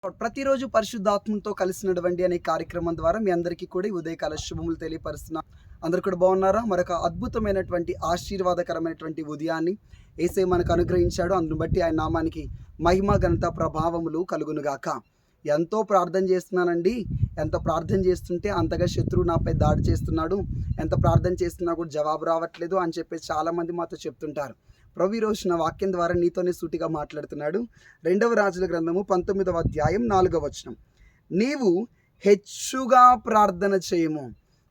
ప్రతిరోజు పరిశుద్ధాత్మతో కలిసినటువంటి అనే కార్యక్రమం ద్వారా మీ అందరికీ కూడా ఈ ఉదయకాల శుభములు తెలియపరుస్తున్నా. అందరు కూడా బాగున్నారా? మరొక అద్భుతమైనటువంటి ఆశీర్వాదకరమైనటువంటి ఉదయాన్ని యేసయ్య మనకు అనుగ్రహించాడు. అందును బట్టి ఆయన నామానికి మహిమ ఘనత ప్రభావములు కలుగునుగాక. ఎంతో ప్రార్థన చేస్తున్నానండి, ఎంత ప్రార్థన చేస్తుంటే అంతగా శత్రువు నాపై దాడి చేస్తున్నాడు, ఎంత ప్రార్థన చేస్తున్నా కూడా జవాబు రావట్లేదు అని చెప్పేసి చాలామంది మాతో చెప్తుంటారు. ప్రభు ఈ రోజు నా వాక్యం ద్వారా నీతోనే సూటిగా మాట్లాడుతున్నాడు. 2వ రాజుల గ్రంథము 19వ అధ్యాయం 4వ వచనం. నీవు హెచ్చుగా ప్రార్థన చేయము.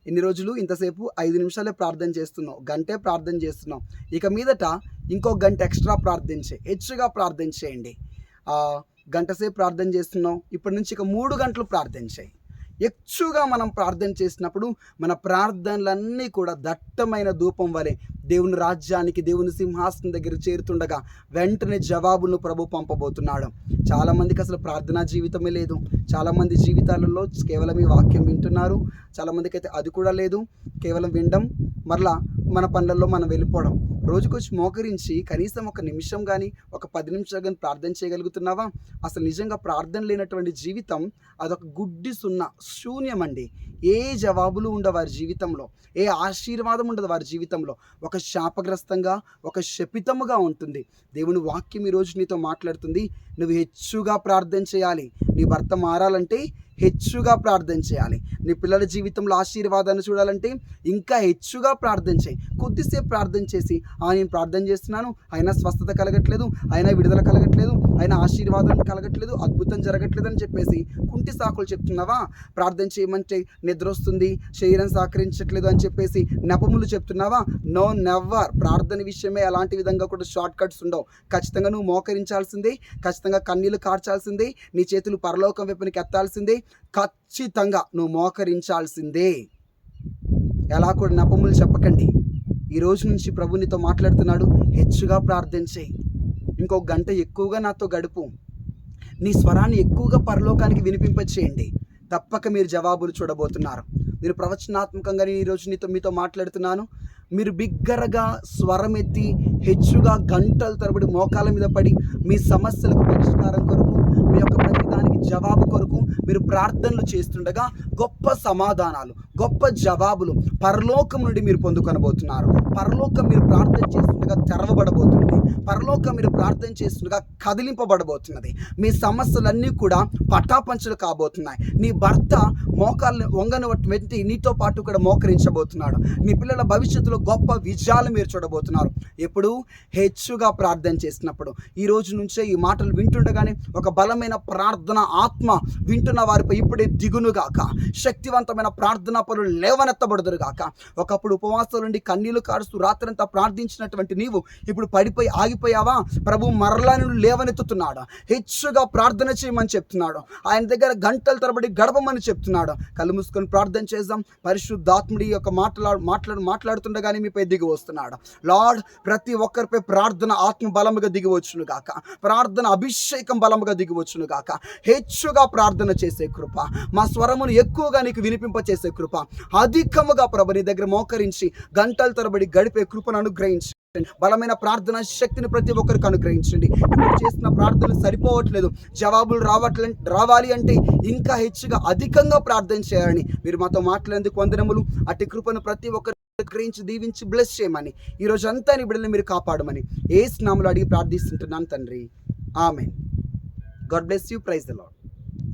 ఇన్ని రోజులు ఇంతసేపు 5 నిమిషాలే ప్రార్థన చేస్తున్నావు, గంటే ప్రార్థన చేస్తున్నావు. ఇక మీదట ఇంకో గంట ఎక్స్ట్రా ప్రార్థన చేయి, హెచ్చుగా ప్రార్థన చేయండి. గంట సేపు ప్రార్థన చేస్తున్నావు, ఇప్పటి నుంచి ఇక 3 గంటలు ప్రార్థన చేయి. ఎక్కువగా మనం ప్రార్థన చేసినప్పుడు మన ప్రార్థనలన్నీ కూడా దట్టమైన ధూపం వలె దేవుని రాజ్యానికి, దేవుని సింహాసనం దగ్గర చేరుతుండగా వెంటనే జవాబును ప్రభు పంపబోతున్నాడు. చాలామందికి అసలు ప్రార్థనా జీవితమే లేదు. చాలామంది జీవితాలలో కేవలం ఈ వాక్యం వింటున్నారు, చాలామందికి అయితే అది కూడా లేదు. కేవలం వినడం, మరలా మన పనులలో మనం వెళ్ళిపోవడం. రోజుకొచ్చి మోకరించి కనీసం ఒక నిమిషం కానీ, ఒక 10 నిమిషాలు కానీ ప్రార్థన చేయగలుగుతున్నావా? అసలు నిజంగా ప్రార్థన లేనటువంటి జీవితం అదొక గుడ్డి శూన్యం అండి. ఏ జవాబులు ఉండవు వారి జీవితంలో, ఏ ఆశీర్వాదం ఉండదు వారి జీవితంలో. ఒక శాపగ్రస్తంగా, ఒక శపితముగా ఉంటుంది. దేవుని వాక్యం ఈరోజు నీతో మాట్లాడుతుంది. నువ్వు హెచ్చుగా ప్రార్థన చేయాలి. నీ భర్త మారాలంటే హెచ్చుగా ప్రార్థన చేయాలి. నీ పిల్లల జీవితంలో ఆశీర్వాదాన్ని చూడాలంటే ఇంకా హెచ్చుగా ప్రార్థన చేయి. కొద్దిసేపు ప్రార్థన చేసి నేను ప్రార్థన చేస్తున్నాను, అయినా స్వస్థత కలగట్లేదు, అయినా విడుదల కలగట్లేదు, అయినా ఆశీర్వాదం కలగట్లేదు, అద్భుతం జరగట్లేదు అని చెప్పేసి కుంటి సాకులు చెప్తున్నావా? ప్రార్థన చేయమంటే నిద్ర వస్తుంది, శరీరం సహకరించట్లేదు అని చెప్పేసి నెపములు చెప్తున్నావా? No, never. ప్రార్థన విషయమే అలాంటి విధంగా కూడా షార్ట్ కట్స్ ఉండవు. ఖచ్చితంగా నువ్వు మోకరించాల్సిందే, ఖచ్చితంగా కన్నీళ్లు కార్చాల్సిందే, నీ చేతులు పరలోకం వైపునికి ఎత్తాల్సిందే, ఖచ్చితంగా నువ్వు మోకరించాల్సిందే. ఎలా కూడా నెపములు చెప్పకండి. ఈ రోజు నుంచి ప్రభు నీతో మాట్లాడుతున్నాడు. హెచ్చుగా ప్రార్థన చేయి. ఇంకొక గంట ఎక్కువగా నాతో గడుపు. నీ స్వరాన్ని ఎక్కువగా పరలోకానికి వినిపింపచేయండి. తప్పక మీరు జవాబులు చూడబోతున్నారు. నేను ప్రవచనాత్మకంగా ఈరోజు మీతో మాట్లాడుతున్నాను. మీరు బిగ్గరగా స్వరం ఎత్తి హెచ్చుగా గంటల తరబడి మోకాల మీద పడి మీ సమస్యలకు పరిష్కారం కొరకు, మీ యొక్క ప్రతిదానికి జవాబు కొరకు మీరు ప్రార్థనలు చేస్తుండగా గొప్ప సమాధానాలు, గొప్ప జవాబులు పరలోకం నుండి మీరు పొందుకొనబోతున్నారు. పరలోకం మీరు ప్రార్థన చేస్తుండగా తెరవబడబోతున్నది. పరలోకం మీరు ప్రార్థన చేస్తుండగా కదిలింపబడబోతున్నది. మీ సమస్యలన్నీ కూడా పటాపంచలు కాబోతున్నాయి. నీ భర్త మోకాళ్ళని వంగని వెంటి నీతో పాటు కూడా మోకరించబోతున్నాడు. నీ పిల్లల భవిష్యత్తులో గొప్ప విజయాలు మీరు చూడబోతున్నారు. ఎప్పుడు? హెచ్చుగా ప్రార్థన చేసినప్పుడు. ఈ రోజు నుంచే ఈ మాటలు వింటుండగానే ఒక బలమైన ప్రార్థన ఆత్మ వింటున్న వారిపై ఇప్పుడే దిగునుగాక. శక్తివంతమైన ప్రార్థనా పనులు లేవనెత్తబడుదురుగాక. ఒకప్పుడు ఉపవాసాల నుండి కన్నీళ్లు కారుస్తూ రాత్రంతా ప్రార్థించినటువంటి నీవు ఇప్పుడు పడిపోయి ఆగిపోయావా? ప్రభు మరలా నిన్ను లేవనెత్తుతున్నాడు. హెచ్చుగా ప్రార్థన చేయమని చెప్తున్నాడు. ఆయన దగ్గర గంటల తరబడి గడపమని చెప్తున్నాడు. కళ్ళు మూసుకొని ప్రార్థన చేద్దాం. పరిశుద్ధాత్ముడి యొక్క మాట్లాడుతుండగానే మీపై దిగి వస్తున్నాడు. లార్డ్, ప్రతి ఒక్కరిపై ప్రార్థన ఆత్మ బలముగా దిగి వచ్చును గాక. ప్రార్థన అభిషేకం బలముగా దిగి వచ్చును గాక. హెచ్చుగా ప్రార్థన చేసే కృప, మా స్వరమును ఎక్కువగా నీకు వినిపింప చేసే కృప, అధికముగా ప్రభు నీ దగ్గర మోకరించి గంటల తరబడి గడిపే కృపను అనుగ్రహించి బలమైన ప్రార్థన శక్తిని ప్రతి ఒక్కరికి అనుగ్రహించండి. ఇప్పుడు చేసిన ప్రార్థనలు సరిపోవట్లేదు, జవాబులు రావాలి అంటే ఇంకా హెచ్చుగా అధికంగా ప్రార్థన చేయాలని మీరు మాతో మాట్లాడేందుకు వందనములు. అట్టి కృపను ప్రతి ఒక్కరు గ్రహించి దీవించి బ్లెస్ చేయమని, ఈరోజు అంతా నీ బిడ్డల్ని మీరు కాపాడమని యేసు నామములో అడిగి ప్రార్థిస్తుంటున్నాను తండ్రి. Amen. God bless you. Praise the lord.